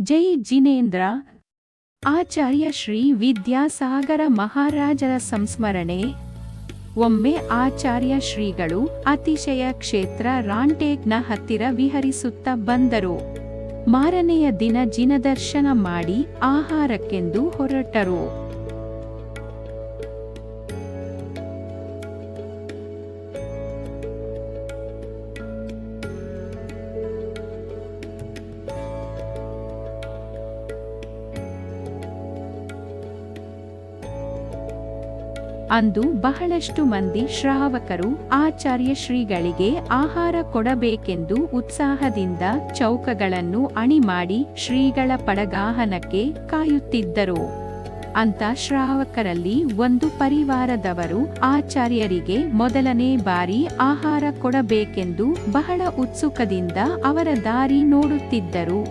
ಜೈ ಜಿನೇಂದ್ರ. ಆಚಾರ್ಯ ಶ್ರೀ ವಿದ್ಯಾಸಾಗರ ಮಹಾರಾಜರ ಸಂಸ್ಮರಣೆ. ಒಮ್ಮೆ ಆಚಾರ್ಯ ಶ್ರೀಗಳು ಅತಿಶಯ ಕ್ಷೇತ್ರ ರಾಂಟೇಕ್ನ ಹತ್ತಿರ ವಿಹರಿಸುತ್ತಾ ಬಂದರು. ಮಾರನೆಯ ದಿನ ಜಿನದರ್ಶನ ಮಾಡಿ ಆಹಾರಕ್ಕೆಂದು ಹೊರಟರು. ಅಂದು ಬಹಳಷ್ಟು ಮಂದಿ ಶ್ರಾವಕರು ಆಚಾರ್ಯ ಶ್ರೀಗಳಿಗೆ ಆಹಾರ ಕೊಡಬೇಕೆಂದು ಉತ್ಸಾಹದಿಂದ ಚೌಕಗಳನ್ನು ಅಣಿ ಮಾಡಿ ಶ್ರೀಗಳ ಪಡಗಾಹನಕ್ಕೆ ಕಾಯುತ್ತಿದ್ದರು. ಅಂತ ಶ್ರಾವಕರಲ್ಲಿ ಒಂದು ಪರಿವಾರದವರು ಆಚಾರ್ಯರಿಗೆ ಮೊದಲನೇ ಬಾರಿ ಆಹಾರ ಕೊಡಬೇಕೆಂದು ಬಹಳ ಉತ್ಸುಕದಿಂದ ಅವರ ದಾರಿ ನೋಡುತ್ತಿದ್ದರು.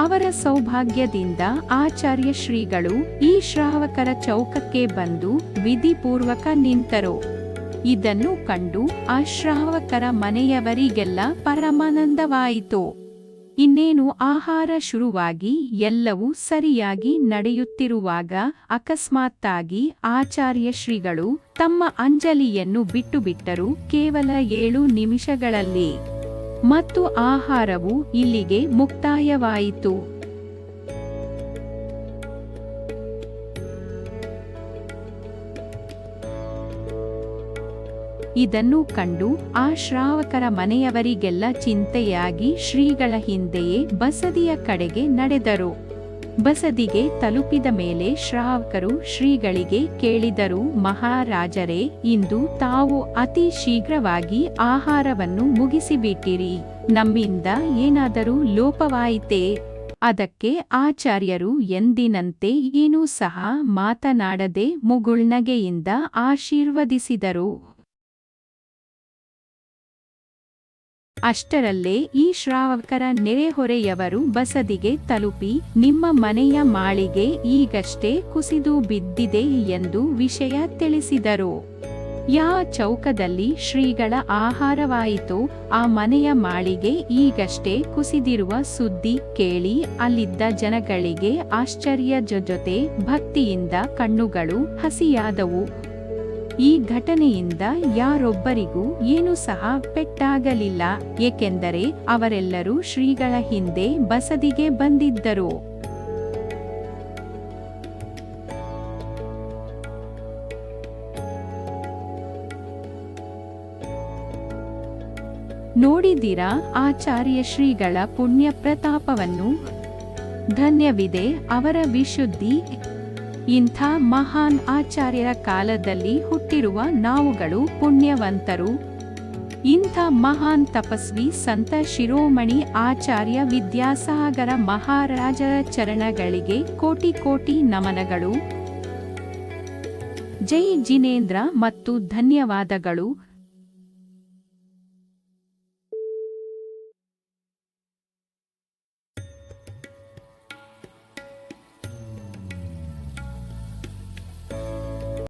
ಅವರ ಸೌಭಾಗ್ಯದಿಂದ ಆಚಾರ್ಯ ಶ್ರೀಗಳು ಈ ಶ್ರಾವಕರ ಚೌಕಕ್ಕೆ ಬಂದು ವಿಧಿಪೂರ್ವಕ ನಿಂತರು. ಇದನ್ನು ಕಂಡು ಆ ಶ್ರಾವಕರ ಮನೆಯವರಿಗೆಲ್ಲ ಪರಮಾನಂದವಾಯಿತು. ಇನ್ನೇನು ಆಹಾರ ಶುರುವಾಗಿ ಎಲ್ಲವೂ ಸರಿಯಾಗಿ ನಡೆಯುತ್ತಿರುವಾಗ ಅಕಸ್ಮಾತ್ತಾಗಿ ಆಚಾರ್ಯ ಶ್ರೀಗಳು ತಮ್ಮ ಅಂಜಲಿಯನ್ನು ಬಿಟ್ಟುಬಿಟ್ಟರು. ಕೇವಲ 7 ನಿಮಿಷಗಳಲ್ಲಿ ಮತ್ತು ಆಹಾರವು ಇಲ್ಲಿಗೆ ಮುಕ್ತಾಯವಾಯಿತು. ಇದನ್ನು ಕಂಡು ಆ ಶ್ರಾವಕರ ಮನೆಯವರಿಗೆಲ್ಲ ಚಿಂತೆಯಾಗಿ ಶ್ರೀಗಳ ಹಿಂದೆಯೇ ಬಸದಿಯ ಕಡೆಗೆ ನಡೆದರು. ಬಸದಿಗೆ ತಲುಪಿದ ಮೇಲೆ ಶ್ರಾವಕರು ಶ್ರೀಗಳಿಗೆ ಕೇಳಿದರು, ಮಹಾರಾಜರೇ, ಇಂದು ತಾವು ಅತಿ ಶೀಘ್ರವಾಗಿ ಆಹಾರವನ್ನು ಮುಗಿಸಿಬಿಟ್ಟಿರಿ. ನಮ್ಮಿಂದ ಏನಾದರೂ ಲೋಪವಾಯಿತೇ? ಅದಕ್ಕೆ ಆಚಾರ್ಯರು ಎಂದಿನಂತೆ ಏನೂ ಸಹ ಮಾತನಾಡದೆ ಮುಗುಳ್ನಗೆಯಿಂದ ಆಶೀರ್ವದಿಸಿದರು. ಅಷ್ಟರಲ್ಲೇ ಈ ಶ್ರಾವಕರ ನೆರೆಹೊರೆಯವರು ಬಸದಿಗೆ ತಲುಪಿ, ನಿಮ್ಮ ಮನೆಯ ಮಾಳಿಗೆ ಈಗಷ್ಟೇ ಕುಸಿದು ಬಿದ್ದಿದೆ ಎಂದು ವಿಷಯ ತಿಳಿಸಿದರು. ಯಾವ ಚೌಕದಲ್ಲಿ ಶ್ರೀಗಳ ಆಹಾರವಾಯಿತೋ ಆ ಮನೆಯ ಮಾಳಿಗೆ ಈಗಷ್ಟೇ ಕುಸಿದಿರುವ ಸುದ್ದಿ ಕೇಳಿ ಅಲ್ಲಿದ್ದ ಜನಗಳಿಗೆ ಆಶ್ಚರ್ಯದ ಜೊತೆ ಭಕ್ತಿಯಿಂದ ಕಣ್ಣುಗಳು ಹಸಿಯಾದವು. ಈ ಘಟನೆಯಿಂದ ಯಾರೊಬ್ಬರಿಗೂ ಏನೂ ಸಹ ಪೆಟ್ಟಾಗಲಿಲ್ಲ, ಏಕೆಂದರೆ ಅವರೆಲ್ಲರೂ ಶ್ರೀಗಳ ಹಿಂದೆ ಬಸದಿಗೆ ಬಂದಿದ್ದರು. ನೋಡಿದಿರಾ ಆಚಾರ್ಯ ಶ್ರೀಗಳ ಪುಣ್ಯ ಪ್ರತಾಪವನ್ನು? ಧನ್ಯವಿದೆ ಅವರ ವಿಶುದ್ಧಿ. ಇಂಥ ಮಹಾನ್ ಆಚಾರ್ಯರ ಕಾಲದಲ್ಲಿ ಹುಟ್ಟಿರುವ ನಾವುಗಳು ಪುಣ್ಯವಂತರು. ಇಂಥ ಮಹಾನ್ ತಪಸ್ವಿ ಸಂತ ಶಿರೋಮಣಿ ಆಚಾರ್ಯ ವಿದ್ಯಾಸಾಗರ ಮಹಾರಾಜರ ಚರಣಗಳಿಗೆ ಕೋಟಿ ಕೋಟಿ ನಮನಗಳು. ಜೈ ಜಿನೇಂದ್ರ ಮತ್ತು ಧನ್ಯವಾದಗಳು.